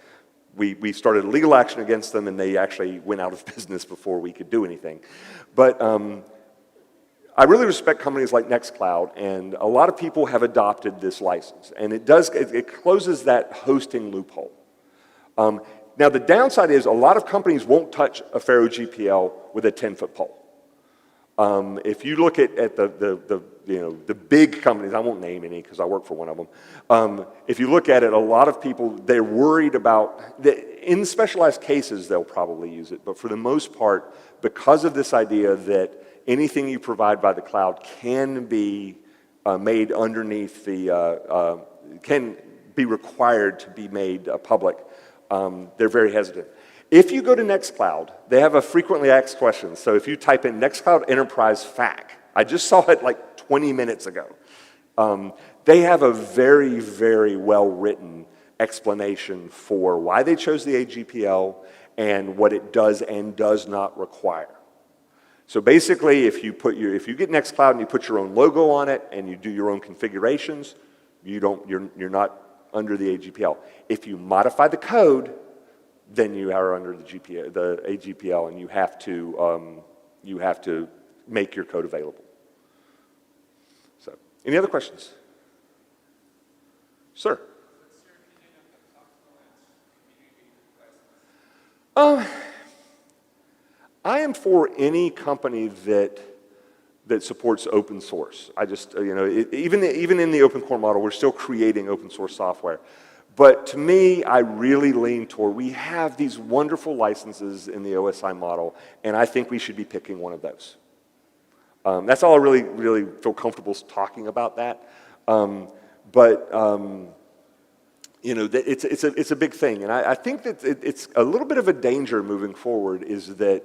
we started a legal action against them, and they actually went out of business before we could do anything. But I really respect companies like Nextcloud, and a lot of people have adopted this license, and it closes that hosting loophole. Now the downside is a lot of companies won't touch a Affero GPL with a 10-foot pole. If you look at the big companies, I won't name any because I work for one of them. If you look at it, a lot of people, they're worried about, in specialized cases they'll probably use it, but for the most part, because of this idea that anything you provide by the cloud can be made underneath the, can be required to be made public, they're very hesitant. If you go to Nextcloud, they have a frequently asked question. So if you type in Nextcloud Enterprise FAQ, I just saw it like 20 minutes ago. They have a very, very well-written explanation for why they chose the AGPL and what it does and does not require. So basically, if you get Nextcloud and you put your own logo on it and you do your own configurations, you're not under the AGPL. If you modify the code, then you are under the AGPL, and you have to make your code available. So, any other questions? Sir. I am for any company that supports open source. I just, even in the open core model, we're still creating open source software. But to me, I really lean toward, we have these wonderful licenses in the OSI model, and I think we should be picking one of those. That's all I really feel comfortable talking about that. It's a big thing, and I think that it's a little bit of a danger moving forward is that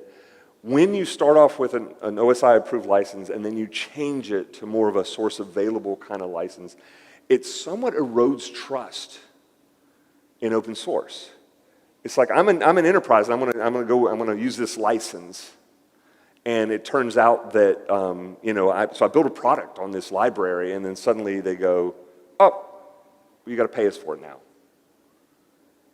when you start off with an OSI-approved license and then you change it to more of a source available kind of license, it somewhat erodes trust in open source. It's like I'm an enterprise, and I'm gonna use this license, and it turns out that so I build a product on this library, and then suddenly they go, oh, you got to pay us for it now.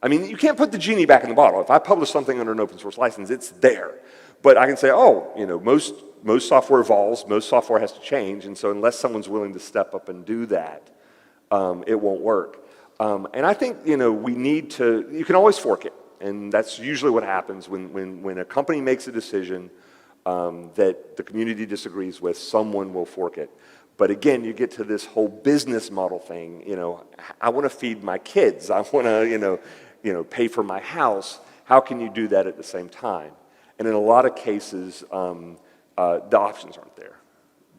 I mean, you can't put the genie back in the bottle. If I publish something under an open source license, it's there. But I can say, oh, most software evolves, most software has to change, and so unless someone's willing to step up and do that, it won't work. And I think, we need to, you can always fork it, and that's usually what happens when a company makes a decision that the community disagrees with, someone will fork it. But again, you get to this whole business model thing, I want to feed my kids, I want to, pay for my house. How can you do that at the same time? And in a lot of cases, the options aren't there.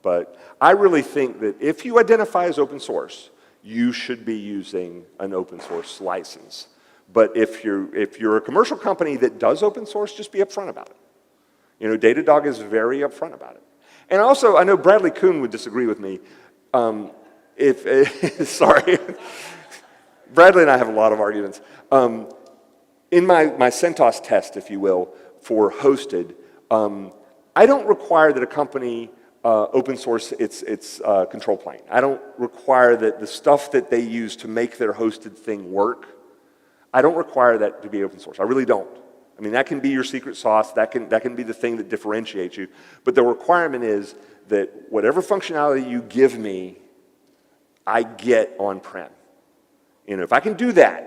But I really think that if you identify as open source, you should be using an open source license. But if you're a commercial company that does open source, just be upfront about it. Datadog is very upfront about it. And also, I know Bradley Kuhn would disagree with me. Sorry. Bradley and I have a lot of arguments. In my CentOS test, if you will, for hosted, I don't require that a company open source its control plane. I don't require that the stuff that they use to make their hosted thing work, I don't require that to be open source. I really don't. I mean, that can be your secret sauce, that can be the thing that differentiates you, but the requirement is that whatever functionality you give me, I get on-prem. If I can do that,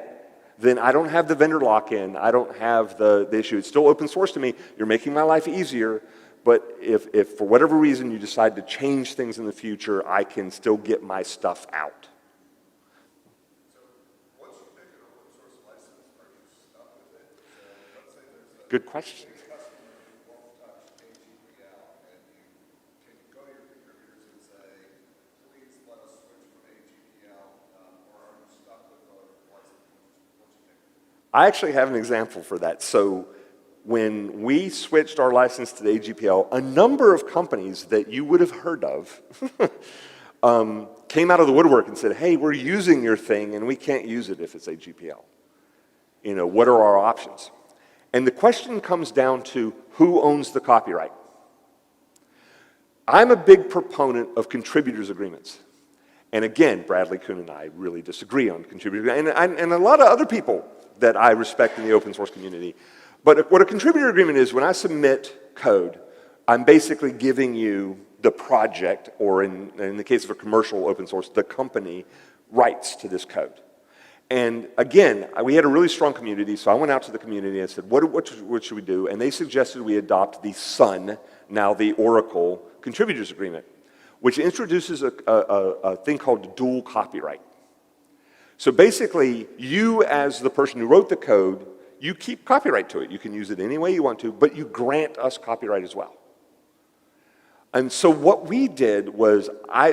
then I don't have the vendor lock-in, I don't have the issue. It's still open source to me, you're making my life easier, but if for whatever reason you decide to change things in the future, I can still get my stuff out. Good question. I actually have an example for that. So when we switched our license to the AGPL, a number of companies that you would have heard of came out of the woodwork and said, hey, we're using your thing and we can't use it if it's AGPL. What are our options? And the question comes down to who owns the copyright. I'm a big proponent of contributors agreements. And again, Bradley Kuhn and I really disagree on contributor agreements, and a lot of other people that I respect in the open source community. But what a contributor agreement is, when I submit code, I'm basically giving you the project, or in the case of a commercial open source, the company rights to this code. And again, we had a really strong community, so I went out to the community and said, what should we do? And they suggested we adopt the Sun, now the Oracle, contributors agreement, which introduces a thing called dual copyright. So basically, you as the person who wrote the code, you keep copyright to it. You can use it any way you want to, but you grant us copyright as well. And so what we did was,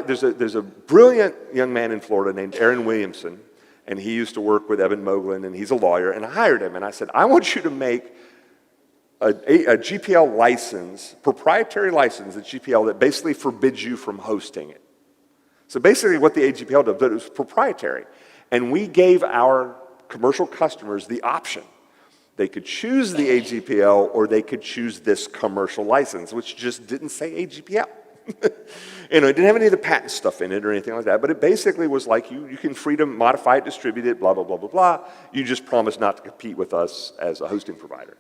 there's a brilliant young man in Florida named Aaron Williamson, and he used to work with Evan Moglen, and he's a lawyer, and I hired him, and I said, I want you to make a GPL license, proprietary license at GPL that basically forbids you from hosting it. So basically what the AGPL does, but it was proprietary. And we gave our commercial customers the option. They could choose the AGPL or they could choose this commercial license, which just didn't say AGPL. You know, it didn't have any of the patent stuff in it or anything like that, but it basically was like you can freedom modify it, distribute it, blah, blah, blah, blah, blah. You just promise not to compete with us as a hosting provider.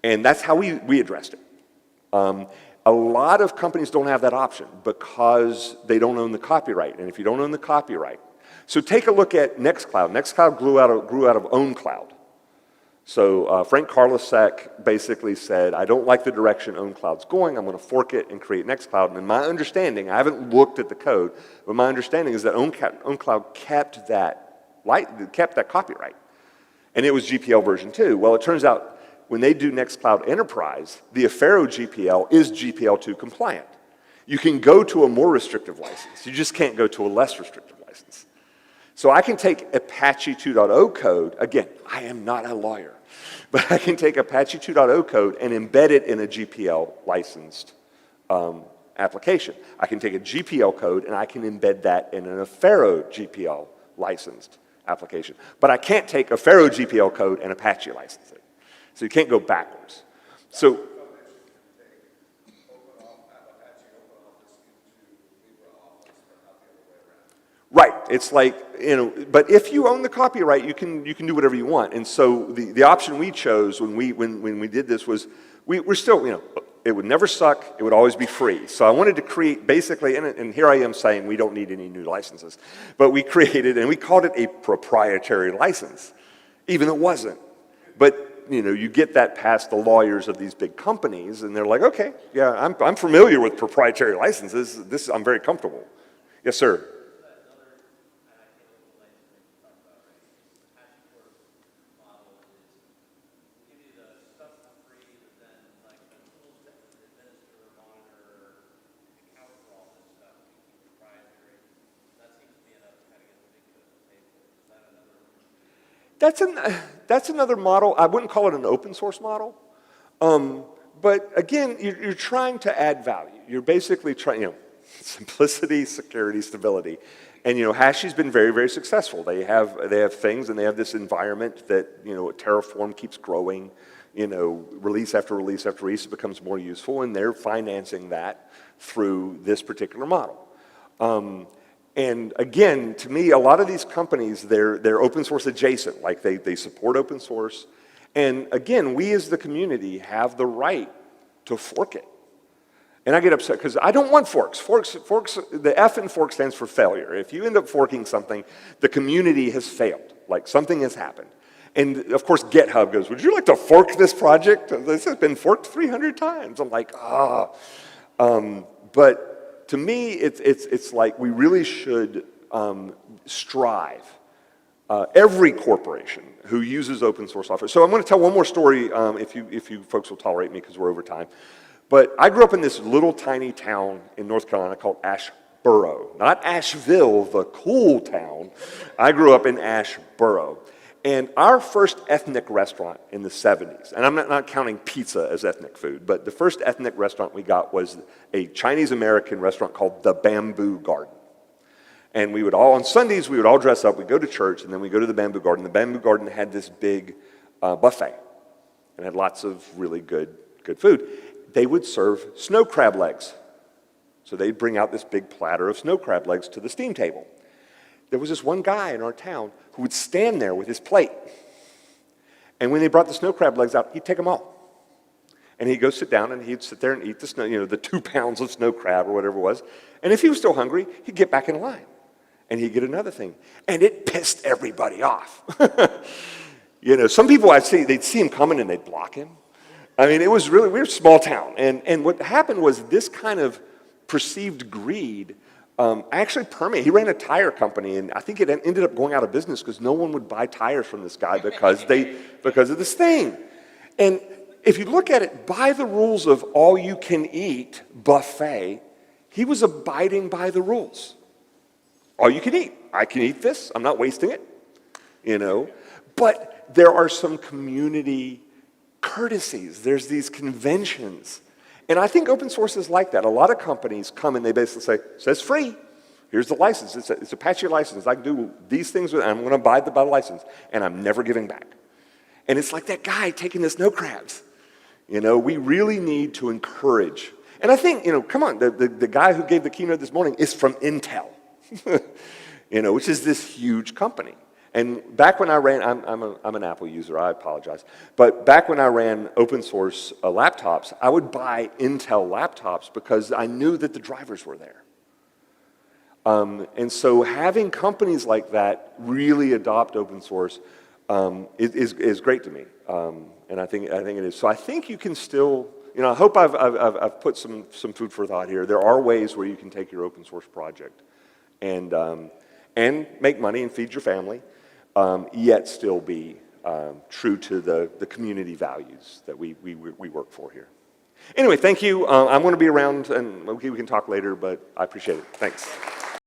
And that's how we addressed it. A lot of companies don't have that option because they don't own the copyright. And if you don't own the copyright, so take a look at Nextcloud. Nextcloud grew out of OwnCloud. So Frank Karlasek basically said, I don't like the direction OwnCloud's going. I'm going to fork it and create Nextcloud. And in my understanding, I haven't looked at the code, but my understanding is that OwnCloud kept that copyright. And it was GPL version 2. Well, it turns out when they do Nextcloud Enterprise, the Affero GPL is GPL2 compliant. You can go to a more restrictive license. You just can't go to a less restrictive license. So I can take Apache 2.0 code. Again, I am not a lawyer. But I can take Apache 2.0 code and embed it in a GPL licensed application. I can take a GPL code and I can embed that in an Affero GPL licensed application. But I can't take Affero GPL code and Apache license it. So you can't go backwards. So right, it's like, you know, but if you own the copyright, you can do whatever you want. And so the option we chose when we did this was we're still, you know, it would never suck, it would always be free. So I wanted to create basically, and here I am saying we don't need any new licenses, but we created, and we called it a proprietary license, even though it wasn't. But you know, you get that past the lawyers of these big companies, and they're like, okay, yeah, I'm familiar with proprietary licenses. I'm very comfortable. Yes, sir. That's another model. I wouldn't call it an open source model. But again, you're trying to add value. You're basically trying, you know, simplicity, security, stability. And you know, Hashi's been very, very successful. They have things, and they have this environment that, you know, Terraform keeps growing. You know, release after release after release, it becomes more useful, and they're financing that through this particular model. And again, to me, a lot of these companies, they're open source adjacent, like they support open source. And again, we as the community have the right to fork it. And I get upset because I don't want forks. Forks, the F in fork stands for failure. If you end up forking something, the community has failed, like something has happened. And of course, GitHub goes, would you like to fork this project? This has been forked 300 times. I'm like, but to me, it's like we really should strive. Every corporation who uses open source software. So I'm going to tell one more story if you folks will tolerate me because we're over time. But I grew up in this little tiny town in North Carolina called Asheboro. Not Asheville, the cool town. I grew up in Asheboro. And our first ethnic restaurant in the 70s, and I'm not counting pizza as ethnic food, but the first ethnic restaurant we got was a Chinese-American restaurant called the Bamboo Garden. And we would all, on Sundays, we would all dress up, we'd go to church, and then we'd go to the Bamboo Garden. The Bamboo Garden had this big buffet, and had lots of really good food. They would serve snow crab legs. So they'd bring out this big platter of snow crab legs to the steam table. There was this one guy in our town who would stand there with his plate. And when they brought the snow crab legs out, he'd take them all. And he'd go sit down and he'd sit there and eat the snow, you know, the 2 pounds of snow crab or whatever it was. And if he was still hungry, he'd get back in line. And he'd get another thing. And it pissed everybody off. You know, some people they'd see him coming and they'd block him. I mean, it was really, we were a small town. And what happened was this kind of perceived greed actually permeated. He ran a tire company, and I think it ended up going out of business because no one would buy tires from this guy because of this thing. And if you look at it by the rules of all-you-can-eat buffet, he was abiding by the rules. All you can eat. I can eat this. I'm not wasting it. You know, but there are some community courtesies. There's these conventions. And I think open source is like that. A lot of companies come and they basically say, it says free. Here's the license. It's Apache license. I can do these things with it. I'm going to abide by the license. And I'm never giving back. And it's like that guy taking the snow crabs. You know, we really need to encourage. And I think, come on, the guy who gave the keynote this morning is from Intel, which is this huge company. And back when I ran, I'm an Apple user, I apologize. But back when I ran open source laptops, I would buy Intel laptops because I knew that the drivers were there. And so having companies like that really adopt open source is great to me. And I think it is. So I think you can still, I hope I've put some food for thought here. There are ways where you can take your open source project and make money and feed your family, yet still be true to the community values that we work for here. Anyway, thank you. I'm going to be around, and we can talk later, but I appreciate it. Thanks.